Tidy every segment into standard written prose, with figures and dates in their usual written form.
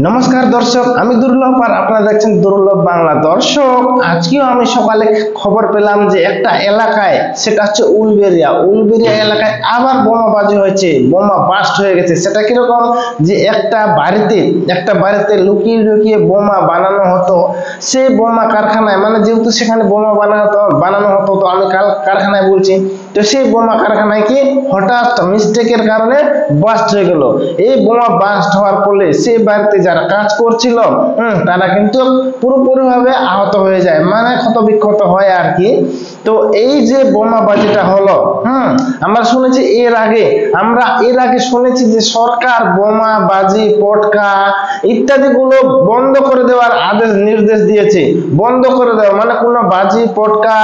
নমস্কার দর্শক, আমি দুর্লভ আর আপনারা দেখছেন দুর্লভ বাংলা। দর্শক, আজকেও আমি সকালে খবর পেলাম যে একটা এলাকায়, সেটা হচ্ছে উলবেড়িয়া এলাকায় আবার বোমাবাজি হয়েছে, বোমা বাস্ট হয়ে গেছে। সেটা কিরকম, যে একটা বাড়িতে লুকিয়ে লুকিয়ে বোমা বানানো হতো। সেই বোমা কারখানায়, মানে যেহেতু সেখানে বোমা বানানো হতো, তো আমি কারখানায় বলছি, তো সেই বোমা কারখানায় কি হঠাৎ মিস্টেকের কারণে বাস্ট হয়ে গেল। এই বোমা বাস্ট হওয়ার ফলে সেই বাড়িতে যারা কাজ করছিল তারা কিন্তু পুরোপুরি ভাবে আহত হয়ে যায়, মানে ক্ষত বিক্ষত হয় আর কি। তো এই যে বোমাবাজিটা হলো, আমরা শুনেছি আমরা এর আগে শুনেছি যে সরকার বোমাবাজি, পটকা ইত্যাদি গুলো বন্ধ করে দেওয়ার নির্দেশ দিয়েছে। বন্ধ করে দেওয়া মানে কোনো বাজি, পটকা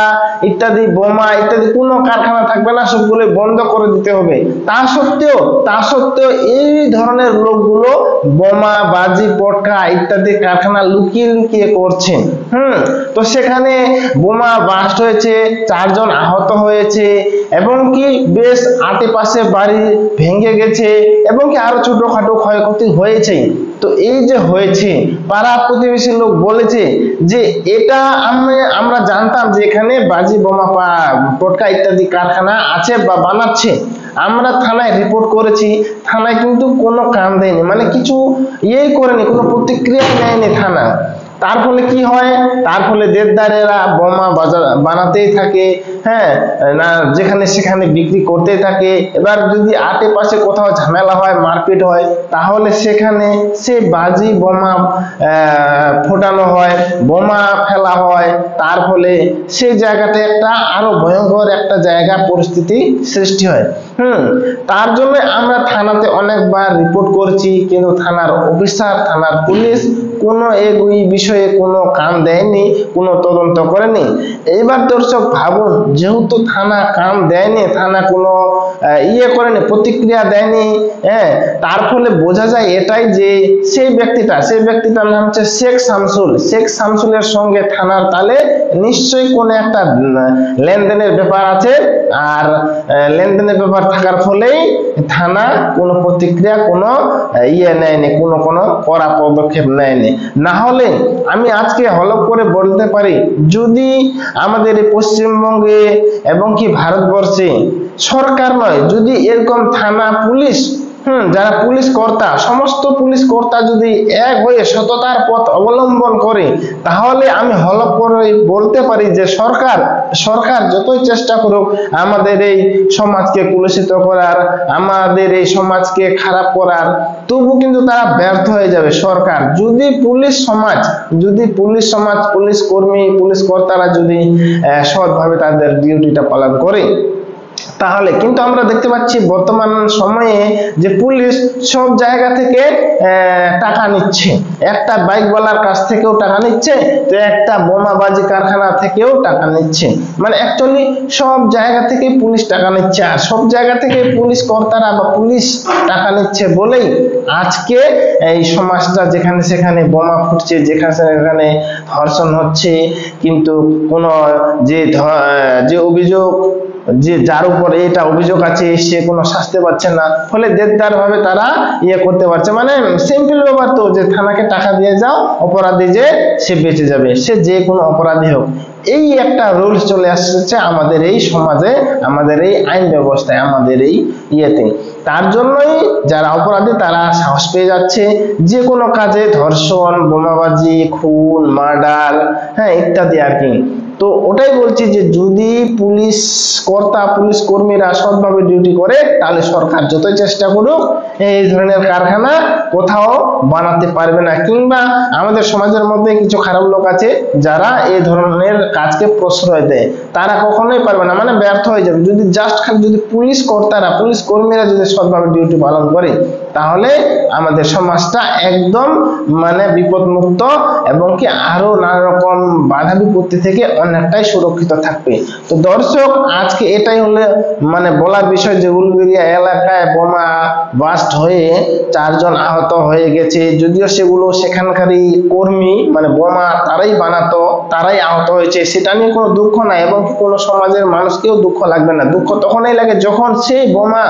ইত্যাদি, বোমা ইত্যাদি কোনো কারখানা থাকবে না, সবগুলো বন্ধ করে দিতে হবে। তা সত্ত্বেও এই ধরনের লোকগুলো বোমা, বাজি, পটকা ইত্যাদি কারখানা লুকিয়ে লুকিয়ে করছেন। তো সেখানে বোমা বাস্ট হয়েছে, 4 জন আহত হয়েছে, এবং কি বেশ আশেপাশে বাড়ি ভেঙে গেছে, এবং কি আরো ছোটখাটো ক্ষয়ক্ষতি হয়েছে। তো এই যে হয়েছে, পাড়া প্রতিবেশী লোক বলেছে যে এটা আমরা জানতাম যে এখানে বাজি, বোমা, পটকা ইত্যাদি কারখানা আছে বা বানাচ্ছে। আমরা থানায় রিপোর্ট করেছি, থানায় কিন্তু কোনো কান দেয়নি, মানে কিছু করেনি, কোনো প্রতিক্রিয়া নেয়নি থানা। তার ফলে কি হয়, তার ফলে দেশদারেরা বোমা বানাতেই থাকে, না যেখানে সেখানে বিক্রি করতেই থাকে। এবার যদি আশেপাশে কোথাও ঝামেলা হয়, মারপিট হয়, তাহলে সেখানে সে বাজি, বোমা ফোটানো হয়, বোমা ফেলা হয়। তার ফলে সেই জায়গাতে একটা আরো ভয়ঙ্কর একটা জায়গা পরিস্থিতি সৃষ্টি হয়। তার জন্য আমরা থানাতে অনেকবার রিপোর্ট করছি, কিন্তু থানার অফিসার, থানার পুলিশ কোনো এই বিষয়ে কোনো কান দেয়নি, কোনো তদন্ত করেনি। এইবার দর্শক ভাবুন, যেহেতু থানা কান দেয়নি, থানা কোনো করেনি, প্রতিক্রিয়া দেয়নি, তার ফলে বোঝা যায় এটাই যে সেই ব্যক্তিটার নাম হচ্ছে শেখ শামসুলের সঙ্গে থানার তালে নিশ্চয়ই কোনো একটা লেনদেনের ব্যাপার আছে। আর লেনদেনের ব্যাপার থাকার ফলেই থানা কোনো প্রতিক্রিয়া, কোনো নেয়নি, কোনো কড়া পদক্ষেপ নেয়নি। না হলে আমি আজকে হলফ করে বলতে পারি, যদি আমাদের এই পশ্চিমবঙ্গে এবং কি ভারতবর্ষে সরকার নয়, যদি এরকম থানা, পুলিশ, যারা পুলিশ কর্তা, সমস্ত পুলিশ কর্তা যদি এক হয়ে সততার পথ অবলম্বন করে, তাহলে আমি হলফ করে বলতে পারি যে সরকার যতই চেষ্টা করুক আমাদের এই সমাজকে কলুষিত করার, আমাদের এই সমাজকে খারাপ করার, তবু কিন্তু তারা ব্যর্থ হয়ে যাবে। সরকার যদি পুলিশ সমাজ, পুলিশ কর্মী, পুলিশ কর্তারা যদি সৎভাবে তাদের ডিউটিটা পালন করে, তাহলে কিন্তু আমরা দেখতে পাচ্ছি বর্তমান সময়ে যে পুলিশ সব জায়গা থেকে টাকা নিচ্ছে। একটা বাইকওয়ালার কাছ থেকেও টাকা নিচ্ছে, তো একটা বোমাবাজি কারখানা থেকেও টাকা নিচ্ছে। মানে অ্যাকচুয়ালি সব জায়গা থেকে পুলিশ টাকা নিচ্ছে, আর সব জায়গা থেকে পুলিশ কর্তারা বা পুলিশ টাকা নিচ্ছে বলেই আজকে এই সমাজটা যেখানে সেখানে বোমা ফুটছে, যেখানে সেখানে ধর্ষণ হচ্ছে, কিন্তু কোনো যে অভিযোগ, যে যার উপরে এটা অভিযোগ আছে সে কোনো শাস্তি পাচ্ছে না। ফলে দেশদার ভাবে তারা করতে পারছে, মানে সিম্পল ব্যাপার তো, যে থানাকে টাকা দিয়ে যাও, অপরাধী যে সে বেঁচে যাবে, সে যে কোনো অপরাধী হোক। এই একটা রুলস চলে আসছে আমাদের এই সমাজে, আমাদের এই আইন ব্যবস্থায়, আমাদের এই তার জন্যই যারা অপরাধী তারা সাহস পেয়ে যাচ্ছে যে কোনো কাজে, ধর্ষণ, বোমাবাজি, খুন, মার্ডার, ইত্যাদি আর কি। তো ওটাই বলছি যে যদি পুলিশ কর্তা, পুলিশ কর্মীরা সৎভাবে ডিউটি করে, তাহলে সরকার যতই চেষ্টা করুক এই ধরনের কারখানা কোথাও বানাতে পারবে না। কিংবা আমাদের সমাজের মধ্যে কিছু খারাপ লোক আছে যারা এই ধরনের কাজকে প্রশ্রয় দেয়, তারা কখনোই পারবে না, মানে ব্যর্থ হয়ে যাবে। যদি পুলিশ কর্তারা, পুলিশ কর্মীরা যদি সৎভাবে ডিউটি পালন করে, তাহলে আমাদের সমাজটা একদম মানে বিপদমুক্ত, এবং কি আরো নানা রকম বাধা বিপত্তি থেকে অনেকটাই সুরক্ষিত থাকবে। তো দর্শক, আজকে এটাই হলো মানে বলার বিষয় যে উলবেড়িয়া এলাকায় বোমা বাস্ট হয়ে 4 জন আহত হয়ে গেছে। যদিও সেগুলো সেখানকারই কর্মী, মানে বোমা তারাই বানাতো, তারাই আহত হয়েছে, সেটা নিয়ে কোনো দুঃখ নাই এবং কোনো সমাজের মানুষকেও দুঃখ লাগবে না। দুঃখ তখনই লাগে যখন সেই বোমা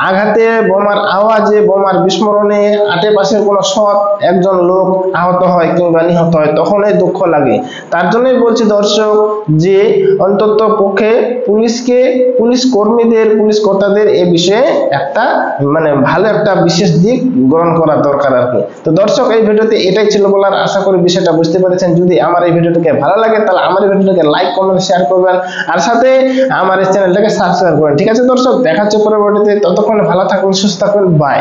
আঘাতে, বোমার আওয়াজে, বোমার বিস্ফোরণে আশেপাশের কোনো সৎ একজন লোক আহত হয় কিংবা নিহত হয়, তখনই দুঃখ লাগে। তার জন্যই বলছি দর্শক যে অন্তত পক্ষে পুলিশ কর্মীদের, পুলিশ কর্তাদের এ বিষয়ে একটা মানে ভালো একটা বিশেষ দিক গ্রহণ করা দরকার আর কি। তো দর্শক এই ভিডিওতে এটাই ছিল বলার, আশা করি বিষয়টা বুঝতে পেরেছেন। যদি আমার এই ভিডিওটাকে ভালো লাগে তাহলে আমার এই ভিডিওটাকে লাইক, কমেন্ট, শেয়ার করবেন আর সাথে আমার এই চ্যানেলটাকে সাবস্ক্রাইব করবেন। ঠিক আছে দর্শক, দেখা হচ্ছে পরবর্তীতে, ততক্ষণে ভালো থাকুন, সুস্থ থাকুন, বাই।